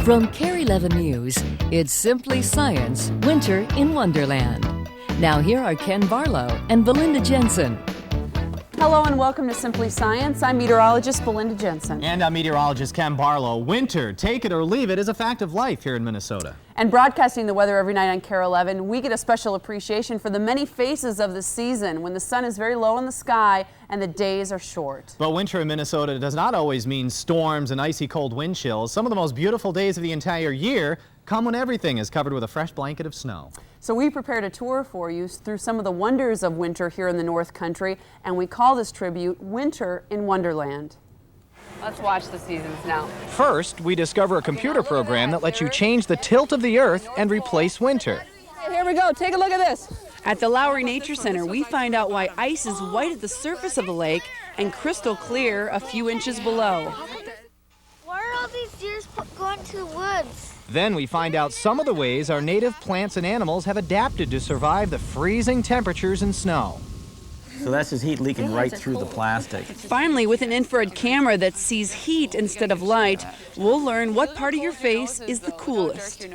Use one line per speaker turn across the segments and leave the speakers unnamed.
From KARE 11 News, it's Simply Science, Winter in Wonderland. Now here are Ken Barlow and Belinda Jensen.
Hello and welcome to Simply Science. I'm meteorologist Belinda Jensen.
And I'm meteorologist Ken Barlow. Winter, take it or leave it, is a fact of life here in Minnesota.
And broadcasting the weather every night on KARE 11, we get a special appreciation for the many phases of the season when the sun is very low in the sky and the days are short.
But winter in Minnesota does not always mean storms and icy cold wind chills. Some of the most beautiful days of the entire year come when everything is covered with a fresh blanket of snow.
So we prepared a tour for you through some of the wonders of winter here in the North Country, and we call this tribute Winter in Wonderland. Let's watch the seasons now.
First, we discover a computer program that lets you change the tilt of the Earth and replace winter.
Here we go, take a look at this. At the Lowry Nature Center, we find out why ice is white at the surface of the lake and crystal clear a few inches below.
Why are all these deer going to the woods?
Then we find out some of the ways our native plants and animals have adapted to survive the freezing temperatures and snow.
So that's just heat leaking right through the plastic.
Finally, with an infrared camera that sees heat instead of light, we'll learn what part of your face is the coolest.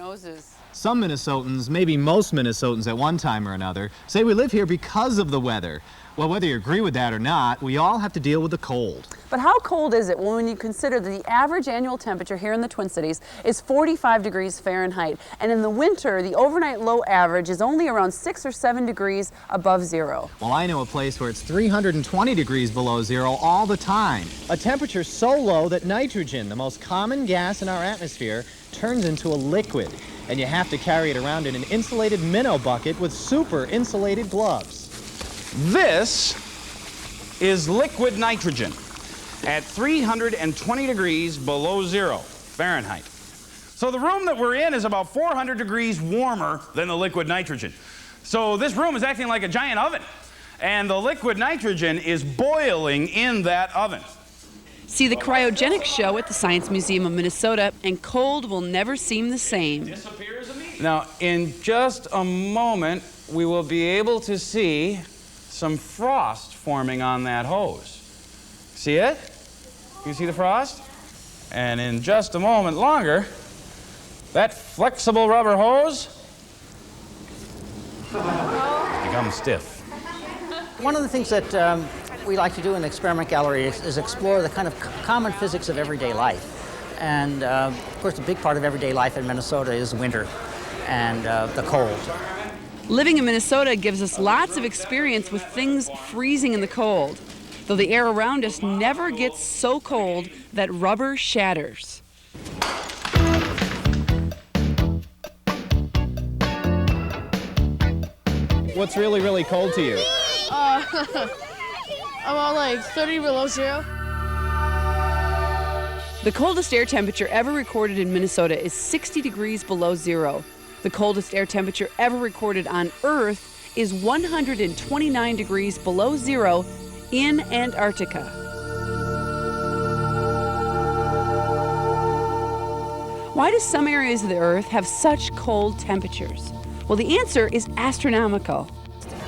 Some Minnesotans, maybe most Minnesotans at one time or another, say we live here because of the weather. Well, whether you agree with that or not, we all have to deal with the cold.
But how cold is it? Well, when you consider that the average annual temperature here in the Twin Cities is 45 degrees Fahrenheit, and in the winter, the overnight low average is only around 6 or 7 degrees above zero.
Well, I know a place where it's 320 degrees below zero all the time. A temperature so low that nitrogen, the most common gas in our atmosphere, turns into a liquid, and you have to carry it around in an insulated minnow bucket with super insulated gloves.
This is liquid nitrogen at 320 degrees below zero Fahrenheit. So the room that we're in is about 400 degrees warmer than the liquid nitrogen. So this room is acting like a giant oven, and the liquid nitrogen is boiling in that oven.
See the cryogenics show at the Science Museum of Minnesota, and cold will never seem the same.
Now, in just a moment, we will be able to see some frost forming on that hose. See it? You see the frost? And in just a moment longer, that flexible rubber hose becomes stiff.
One of the things that we like to do in the experiment gallery is explore the kind of common physics of everyday life. And of course, a big part of everyday life in Minnesota is winter and the cold.
Living in Minnesota gives us lots of experience with things freezing in the cold, though the air around us never gets so cold that rubber shatters.
What's really, really cold to you?
About like 30 below zero.
The coldest air temperature ever recorded in Minnesota is 60 degrees below zero. The coldest air temperature ever recorded on Earth is 129 degrees below zero in Antarctica. Why do some areas of the Earth have such cold temperatures? Well, the answer is astronomical.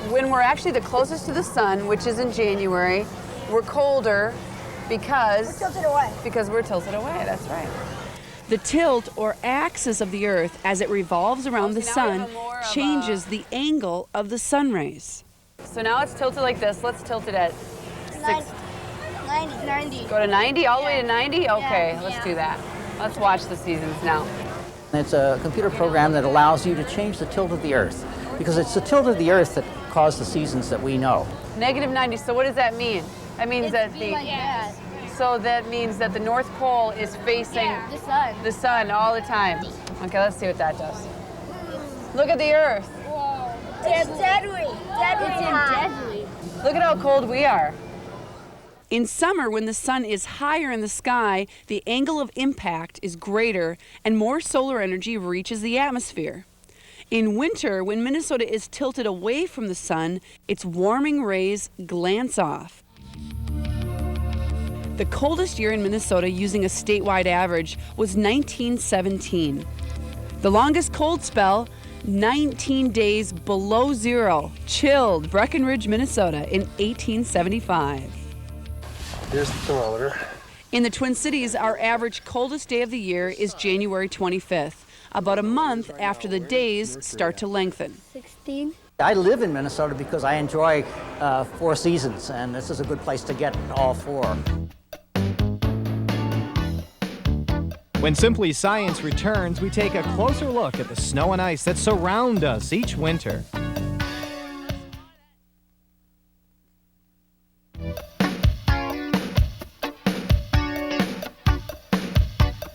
When we're actually the closest to the sun, which is in January, we're colder because we're tilted away. That's right. The tilt, or axis of the Earth, as it revolves around the sun, changes the angle of the sun rays. So now it's tilted like this. Let's tilt it at
90.
Go to 90, all the way to 90? Okay, let's do that. Let's watch the seasons now.
It's a computer program that allows you to change the tilt of the Earth, because it's the tilt of the Earth that caused the seasons that we know.
Negative 90, so what does that mean? That means that So that means that the North Pole is facing the sun all the time. Okay, let's see what that does. Look at the Earth.
It's deadly. Deadly.
Look at how cold we are. In summer, when the sun is higher in the sky, the angle of impact is greater and more solar energy reaches the atmosphere. In winter, when Minnesota is tilted away from the sun, its warming rays glance off. The coldest year in Minnesota using a statewide average was 1917. The longest cold spell, 19 days below zero, chilled Breckenridge, Minnesota in 1875.
Here's the thermometer.
In the Twin Cities, our average coldest day of the year is January 25th, about a month after the days start to lengthen.
16.
I live in Minnesota because I enjoy 4 seasons, and this is a good place to get all 4.
When Simply Science returns, we take a closer look at the snow and ice that surround us each winter.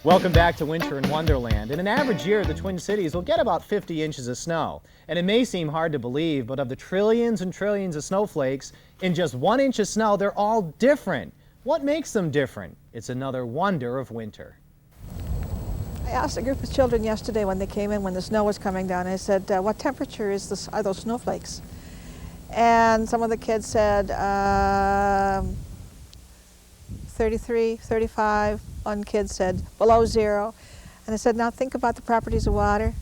Welcome back to Winter in Wonderland. In an average year, the Twin Cities will get about 50 inches of snow. And it may seem hard to believe, but of the trillions and trillions of snowflakes, in just 1 inch of snow, they're all different. What makes them different? It's another wonder of winter.
I asked a group of children yesterday when they came in, when the snow was coming down, I said, what temperature are those snowflakes? And some of the kids said 33, 35. One kid said below 0. And I said, now think about the properties of water.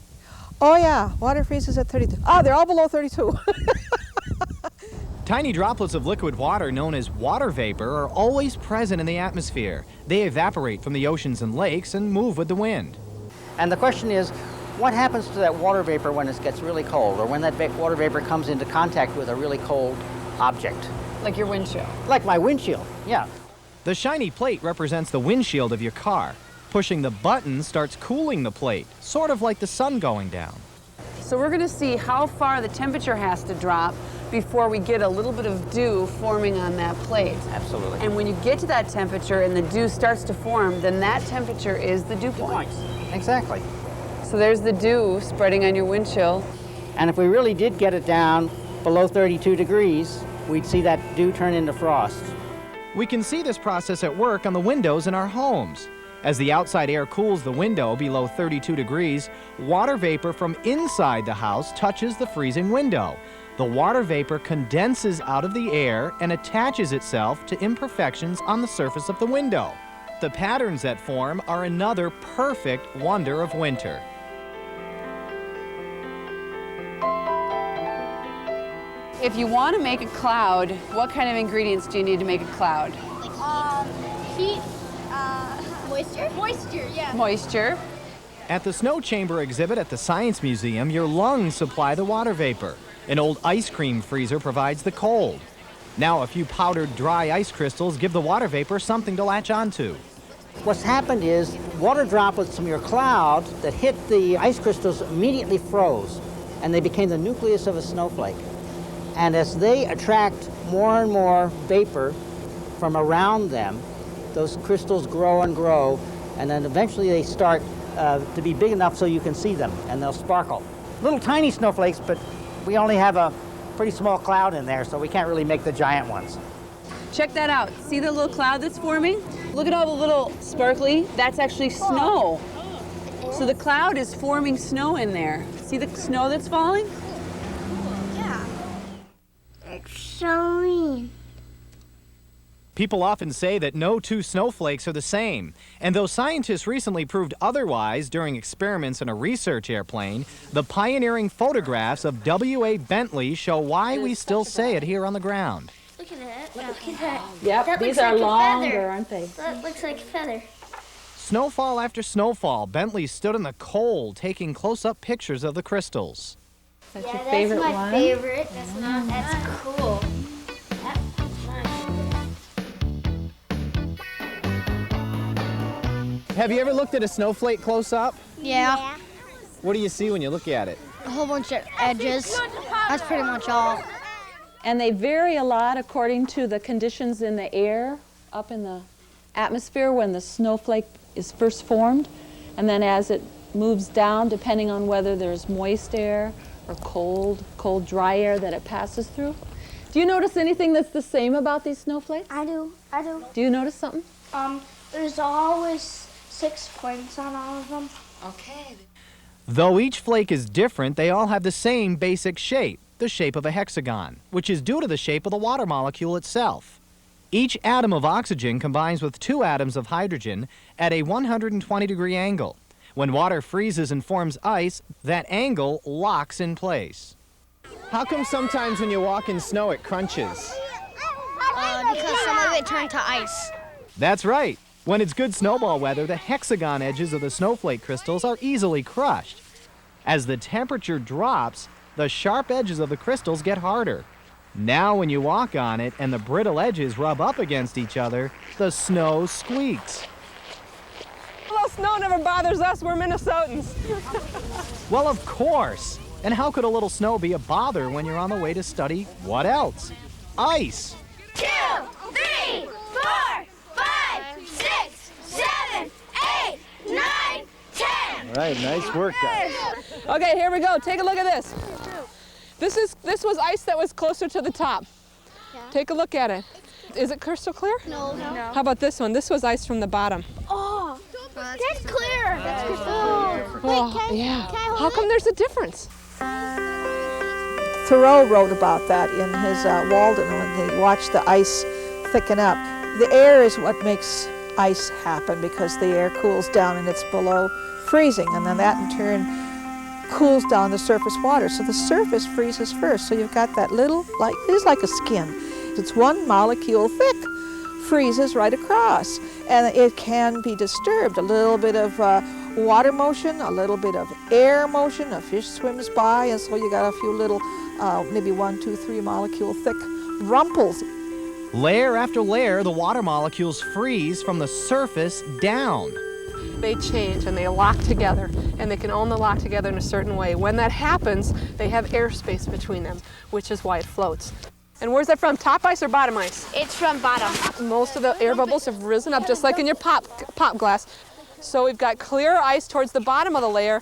Oh yeah, water freezes at 32. Oh, they're all below 32.
Tiny droplets of liquid water known as water vapor are always present in the atmosphere. They evaporate from the oceans and lakes and move with the wind.
And the question is, what happens to that water vapor when it gets really cold, or when that water vapor comes into contact with a really cold object?
Like your windshield.
Like my windshield, yeah.
The shiny plate represents the windshield of your car. Pushing the button starts cooling the plate, sort of like the sun going down.
So we're going to see how far the temperature has to drop before we get a little bit of dew forming on that plate.
Absolutely.
And when you get to that temperature and the dew starts to form, then that temperature is the dew point.
Exactly.
So there's the dew spreading on your windshield.
And if we really did get it down below 32 degrees, we'd see that dew turn into frost.
We can see this process at work on the windows in our homes. As the outside air cools the window below 32 degrees, water vapor from inside the house touches the freezing window. The water vapor condenses out of the air and attaches itself to imperfections on the surface of the window. The patterns that form are another perfect wonder of winter.
If you want to make a cloud, what kind of ingredients do you need to make a cloud?
Heat, moisture? Moisture, yeah.
Moisture.
At the snow chamber exhibit at the Science Museum, your lungs supply the water vapor. An old ice cream freezer provides the cold. Now a few powdered dry ice crystals give the water vapor something to latch onto.
What's happened is water droplets from your cloud that hit the ice crystals immediately froze, and they became the nucleus of a snowflake. And as they attract more and more vapor from around them, those crystals grow and grow, and then eventually they start to be big enough so you can see them, and they'll sparkle. Little tiny snowflakes, but we only have a pretty small cloud in there, so we can't really make the giant ones.
Check that out. See the little cloud that's forming? Look at all the little sparkly. That's actually snow. So the cloud is forming snow in there. See the snow that's falling?
Showing.
People often say that no two snowflakes are the same. And though scientists recently proved otherwise during experiments in a research airplane, the pioneering photographs of W.A. Bentley show why we still say it here on the ground.
Look at that. Look at that.
Yep,
That
these
looks
are
like a
longer,
feather.
aren't they?
That looks like a feather.
Snowfall after snowfall, Bentley stood in the cold taking close-up pictures of the crystals.
That's
Yeah,
your
that's
favorite
my
one?
favorite. That's cool.
Have you ever looked at a snowflake close-up?
Yeah,
What do you see when you look at it?
a whole bunch of edges. That's pretty much all.
And they vary a lot according to the conditions in the air up in the atmosphere when the snowflake is first formed. And then as it moves down, depending on whether there's moist air or cold, dry air that it passes through. Do you notice anything that's the same about these snowflakes?
I do.
Do you notice something?
There's always 6 points on all of them.
Okay.
Though each flake is different, they all have the same basic shape, the shape of a hexagon, which is due to the shape of the water molecule itself. Each atom of oxygen combines with 2 atoms of hydrogen at a 120-degree angle. When water freezes and forms ice, that angle locks in place. How come sometimes when you walk in snow it crunches?
Because some of it turned to ice.
That's right. When it's good snowball weather, the hexagon edges of the snowflake crystals are easily crushed. As the temperature drops, the sharp edges of the crystals get harder. Now when you walk on it and the brittle edges rub up against each other, the snow squeaks.
Well, snow never bothers us, we're Minnesotans.
Well, of course. And how could a little snow be a bother when you're on the way to study what else? Ice.
2, 3, 4, 5, 6, 7, 8, 9, 10.
All right, nice work, guys.
Okay, here we go. Take a look at this. This was ice that was closer to the top.
Yeah.
Take a look at it. Is it crystal clear?
No.
How about this one? This was ice from the bottom.
Oh, that's clear. That's crystal clear.
Oh, yeah. How come there's a difference?
Thoreau wrote about that in his Walden when he watched the ice thicken up. The air is what makes ice happen because the air cools down and it's below freezing, and then that in turn cools down the surface water. So the surface freezes first. So you've got that little, it is like a skin. It's one molecule thick, freezes right across, and it can be disturbed. A little bit of water motion, a little bit of air motion, a fish swims by, and so you got a few little, maybe 1, 2, 3 molecule thick rumples.
Layer after layer, the water molecules freeze from the surface down.
They change and they lock together, and they can only lock together in a certain way. When that happens, they have airspace between them, which is why it floats. And where's that from? Top ice or bottom ice?
It's from bottom.
Most of the air bubbles have risen up, just like in your pop glass. So we've got clear ice towards the bottom of the layer,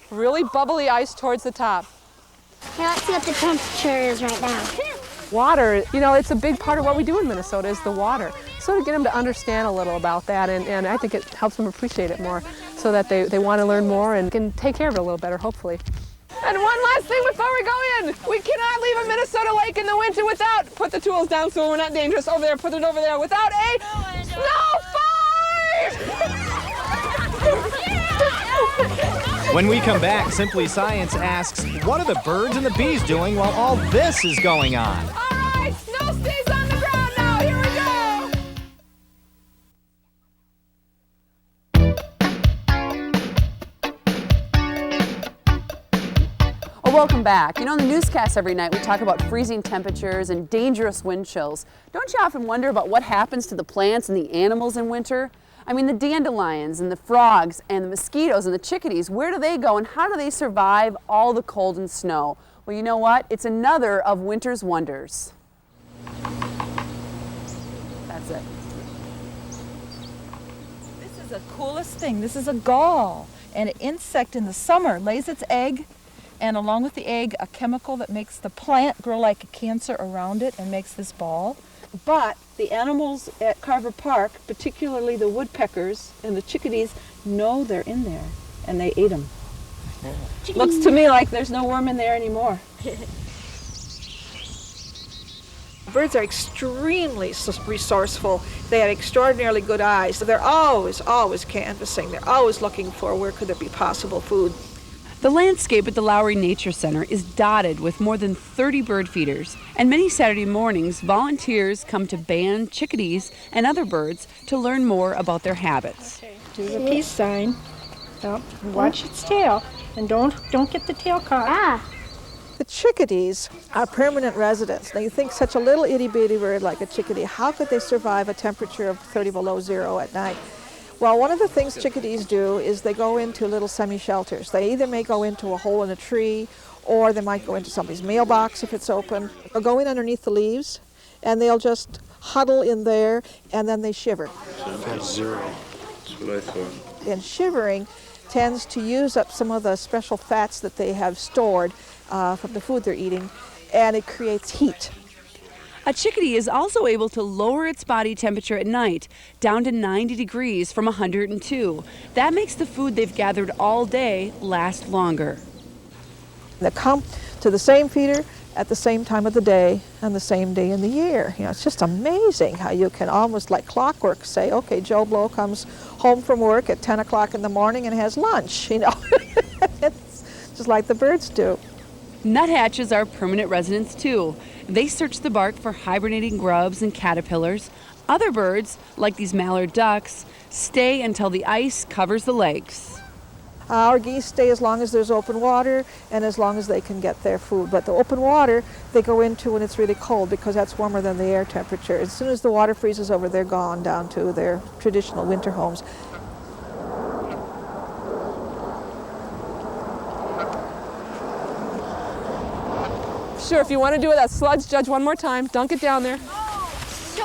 really bubbly ice towards the top.
Here, let's see what the temperature is right now.
Water, it's a big part of what we do in Minnesota is the water. So to get them to understand a little about that, and I think it helps them appreciate it more so that they want to learn more and can take care of it a little better, hopefully. And one last thing before we go in. We cannot leave a Minnesota lake in the winter without, put the tools down so we're not dangerous, over there, put it over there, without a snow fight!
When we come back, Simply Science asks, what are the birds and the bees doing while all this is going on?
All right, snow stays on the ground now. Here we go. Well, welcome back. In the newscast every night we talk about freezing temperatures and dangerous wind chills. Don't you often wonder about what happens to the plants and the animals in winter? I mean, the dandelions and the frogs and the mosquitoes and the chickadees, where do they go and how do they survive all the cold and snow? Well, you know what? It's another of winter's wonders. That's it.
This is the coolest thing. This is a gall. And an insect in the summer lays its egg, and along with the egg, a chemical that makes the plant grow like a cancer around it and makes this ball. But the animals at Carver Park, particularly the woodpeckers and the chickadees, know they're in there, and they ate them. Looks to me like there's no worm in there anymore.
Birds are extremely resourceful. They have extraordinarily good eyes. They're always canvassing. They're always looking for where could there be possible food.
The landscape at the Lowry Nature Center is dotted with more than 30 bird feeders, and many Saturday mornings, volunteers come to band chickadees and other birds to learn more about their habits.
Do the peace sign. Watch its tail, and don't get the tail caught.
The chickadees are permanent residents. Now you think such a little itty-bitty bird like a chickadee, how could they survive a temperature of 30 below zero at night? Well, one of the things chickadees do is they go into little semi-shelters. They either may go into a hole in a tree, or they might go into somebody's mailbox if it's open, or go in underneath the leaves, and they'll just huddle in there, and then they shiver.
That's zero. That's what I thought.
And shivering tends to use up some of the special fats that they have stored from the food they're eating, and it creates heat.
A chickadee is also able to lower its body temperature at night down to 90 degrees from 102. That makes the food they've gathered all day last longer.
They come to the same feeder at the same time of the day and the same day in the year. It's just amazing how you can almost like clockwork say, okay, Joe Blow comes home from work at 10 o'clock in the morning and has lunch, It's just like the birds do.
Nuthatches are permanent residents too. They search the bark for hibernating grubs and caterpillars. Other birds, like these mallard ducks, stay until the ice covers the lakes.
Our geese stay as long as there's open water and as long as they can get their food. But the open water they go into when it's really cold because that's warmer than the air temperature. As soon as the water freezes over, they're gone down to their traditional winter homes.
Sure, if you want to do it, that sludge judge one more time. Dunk it down there.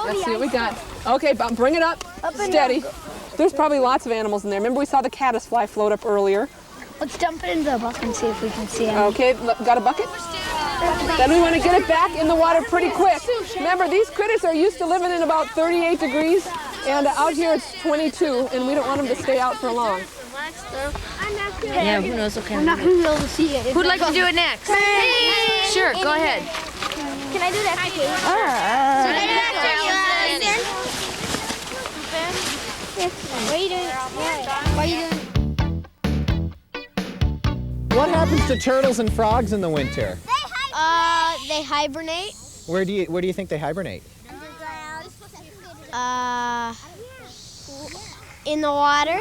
Let's see what we got. Okay, bring it up. Steady. There's probably lots of animals in there. Remember we saw the caddisfly float up earlier.
Let's dump it into the bucket and see if we can see them.
Okay, got a bucket? Then we want to get it back in the water pretty quick. Remember, these critters are used to living in about 38 degrees, and out here it's 22, and we don't want them to stay out for long.
Yeah, who knows? Okay.
I'm not going to be able to see it.
Who'd like to do it next? Sure, go ahead.
Can I do that? What are you doing? What are you doing?
What happens to turtles and frogs in the winter?
They hibernate.
Where do you think they hibernate?
In the water.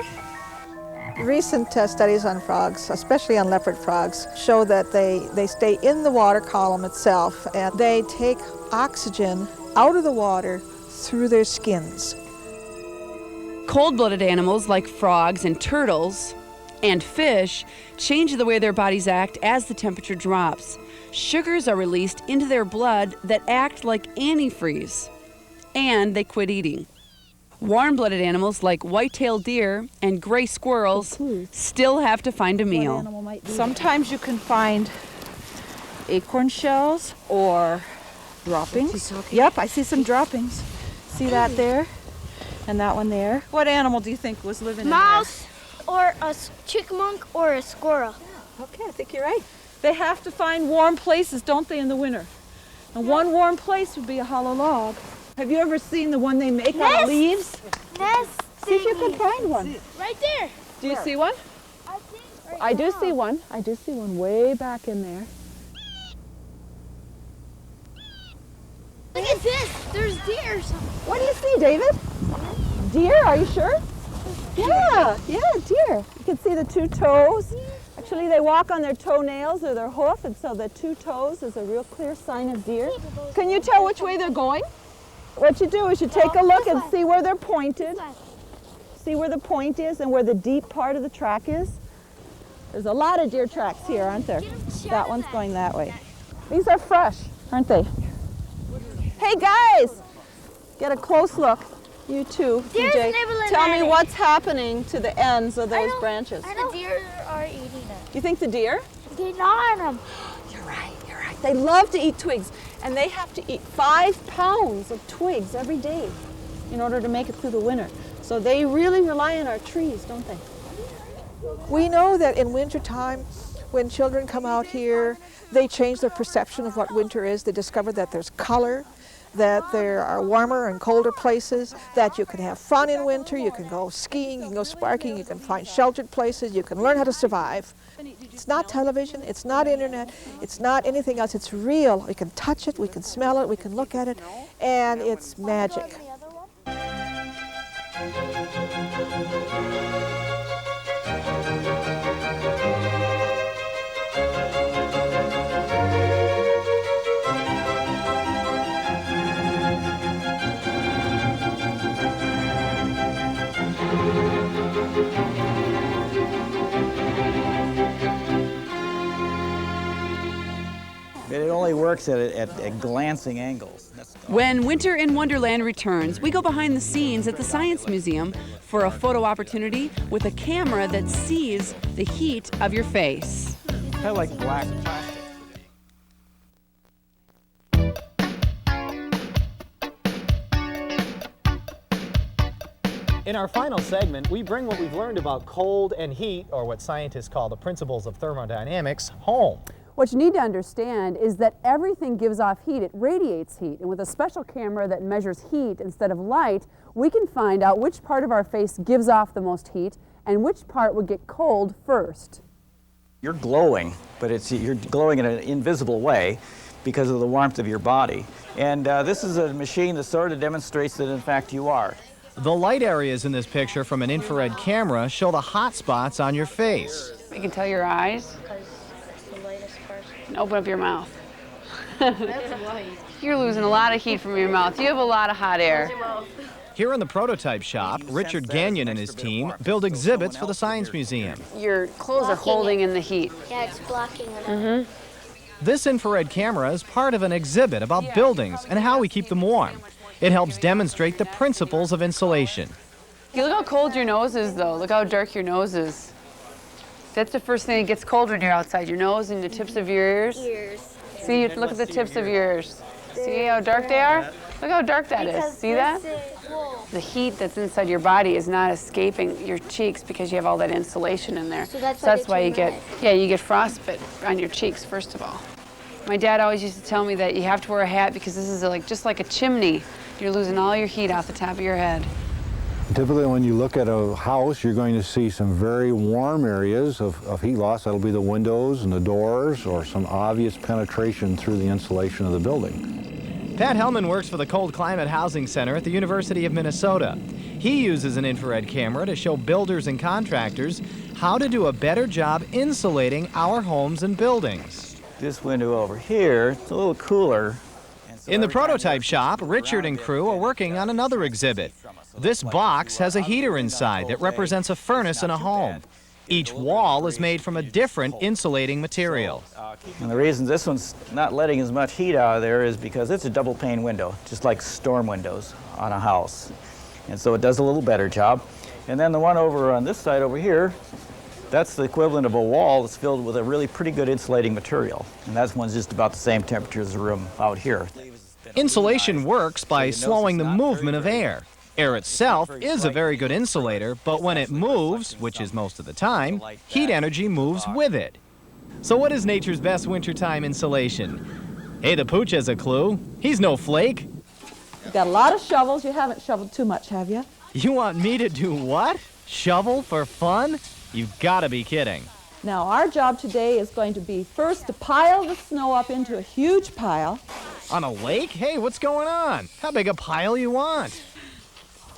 Recent studies on frogs, especially on leopard frogs, show that they stay in the water column itself and they take oxygen out of the water through their skins.
Cold-blooded animals like frogs and turtles and fish change the way their bodies act as the temperature drops. Sugars are released into their blood that act like antifreeze, and they quit eating. Warm-blooded animals like white-tailed deer and gray squirrels still have to find a meal.
Sometimes you can find acorn shells or droppings. Yep, I see some droppings. See that there? And that one there. What animal do you think was living in there?
Mouse or a chipmunk or a squirrel.
Okay, I think you're right. They have to find warm places, don't they, in the winter? And one warm place would be a hollow log. Have you ever seen the one they make out of leaves?
Nest.
See if you can find one.
Right there.
Do you see one? I do see one. I do see one way back in there.
Look at this. There's deer or something.
What do you see, David? Deer, are you sure? Yeah, deer. You can see the two toes. Actually, they walk on their toenails or their hoof, and so the two toes is a real clear sign of deer. Can you tell which way they're going? What you do is you take a look and see where they're pointed. See where the point is and where the deep part of the track is. There's a lot of deer tracks here, aren't there? That one's going that way. These are fresh, aren't they? Hey guys, get a close look. You too, DJ. Tell me what's happening to the ends of those branches.
The deer are eating it.
You think the deer?
They're not on them.
You're right. They love to eat twigs, and they have to eat 5 pounds of twigs every day in order to make it through the winter. So they really rely on our trees, don't they?
We know that in wintertime, when children come out here, they change their perception of what winter is. They discover that there's color, that there are warmer and colder places, that you can have fun in winter, you can go skiing, you can go sparking, you can find sheltered places, you can learn how to survive. It's not television, it's not internet, it's not anything else, it's real. We can touch it, we can smell it, we can look at it, and it's magic.
It only works at glancing angles.
When Winter in Wonderland returns, we go behind the scenes at the Science Museum for a photo opportunity with a camera that sees the heat of your face.
Kind of like black plastic.
In our final segment, we bring what we've learned about cold and heat, or what scientists call the principles of thermodynamics, home.
What you need to understand is that everything gives off heat. It radiates heat. And with a special camera that measures heat instead of light, we can find out which part of our face gives off the most heat and which part would get cold first.
You're glowing, but you're glowing in an invisible way because of the warmth of your body. And this is a machine that sort of demonstrates that in fact you are.
The light areas in this picture from an infrared camera show the hot spots on your face.
You can tell your eyes. And open up your mouth. You're losing a lot of heat from your mouth. You have a lot of hot air.
Here in the prototype shop, Richard Gagnon and his team build exhibits for the Science Museum.
Your clothes are holding in the heat.
Yeah, it's blocking it.
This infrared camera is part of an exhibit about buildings and how we keep them warm. It helps demonstrate the principles of insulation.
Look how cold your nose is, though. Look how dark your nose is. That's the first thing that gets colder when you're outside. Your nose and the tips of your ears. See, look at the tips of your ears. See how dark they are? Look how dark that is. See that? The heat that's inside your body is not escaping your cheeks because you have all that insulation in there.
So that's
why you get, you get frostbite on your cheeks, first of all. My dad always used to tell me that you have to wear a hat because this is just like a chimney. You're losing all your heat off the top of your head.
Typically, when you look at a house, you're going to see some very warm areas of heat loss. That'll be the windows and the doors, or some obvious penetration through the insulation of the building.
Pat Hellman works for the Cold Climate Housing Center at the University of Minnesota. He uses an infrared camera to show builders and contractors how to do a better job insulating our homes and buildings.
This window over here, it's a little cooler.
In the prototype shop, Richard and crew are working on another exhibit. This box has a heater inside that represents a furnace in a home. Each wall is made from a different insulating material.
And the reason this one's not letting as much heat out of there is because it's a double pane window, just like storm windows on a house. And so it does a little better job. And then the one over on this side over here, that's the equivalent of a wall that's filled with a really pretty good insulating material. And that one's just about the same temperature as the room out here.
Insulation works by slowing the movement of air. Air itself is a very good insulator, but when it moves, which is most of the time, heat energy moves with it. So what is nature's best wintertime insulation? Hey, the pooch has a clue. He's no flake.
You've got a lot of shovels. You haven't shoveled too much, have you?
You want me to do what? Shovel for fun? You've got to be kidding.
Now, our job today is going to be first to pile the snow up into a huge pile.
On a lake? Hey, what's going on? How big a pile you want?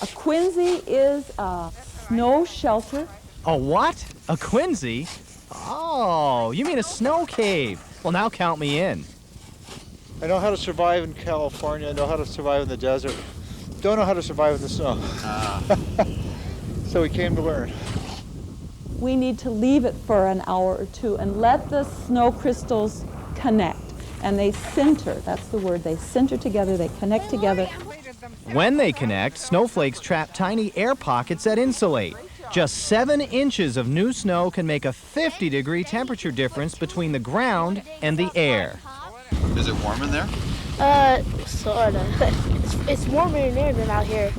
A quinsy is a snow shelter.
A what? A quinsy? Oh, you mean a snow cave. Well, now count me in.
I know how to survive in California. I know how to survive in the desert. Don't know how to survive in the snow. So we came to learn.
We need to leave it for an hour or two and let the snow crystals connect. And they sinter, that's the word, they sinter together, they connect together.
When they connect, snowflakes trap tiny air pockets that insulate. Just 7 inches of new snow can make a 50-degree temperature difference between the ground and the air.
Is it warm in there?
Sort of. It's warmer in there than out here.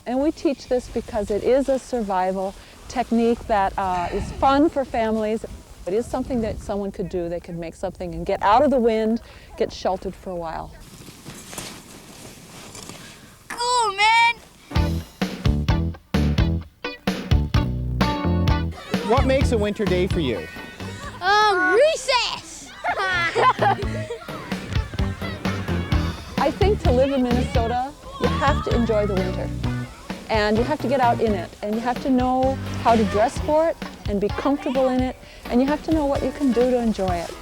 And we teach this because it is a survival technique that is fun for families. It is something that someone could do. They could make something and get out of the wind, get sheltered for a while.
Cool, man!
What makes a winter day for you?
Recess!
I think to live in Minnesota, you have to enjoy the winter. And you have to get out in it. And you have to know how to dress for it and be comfortable in it. And you have to know what you can do to enjoy it.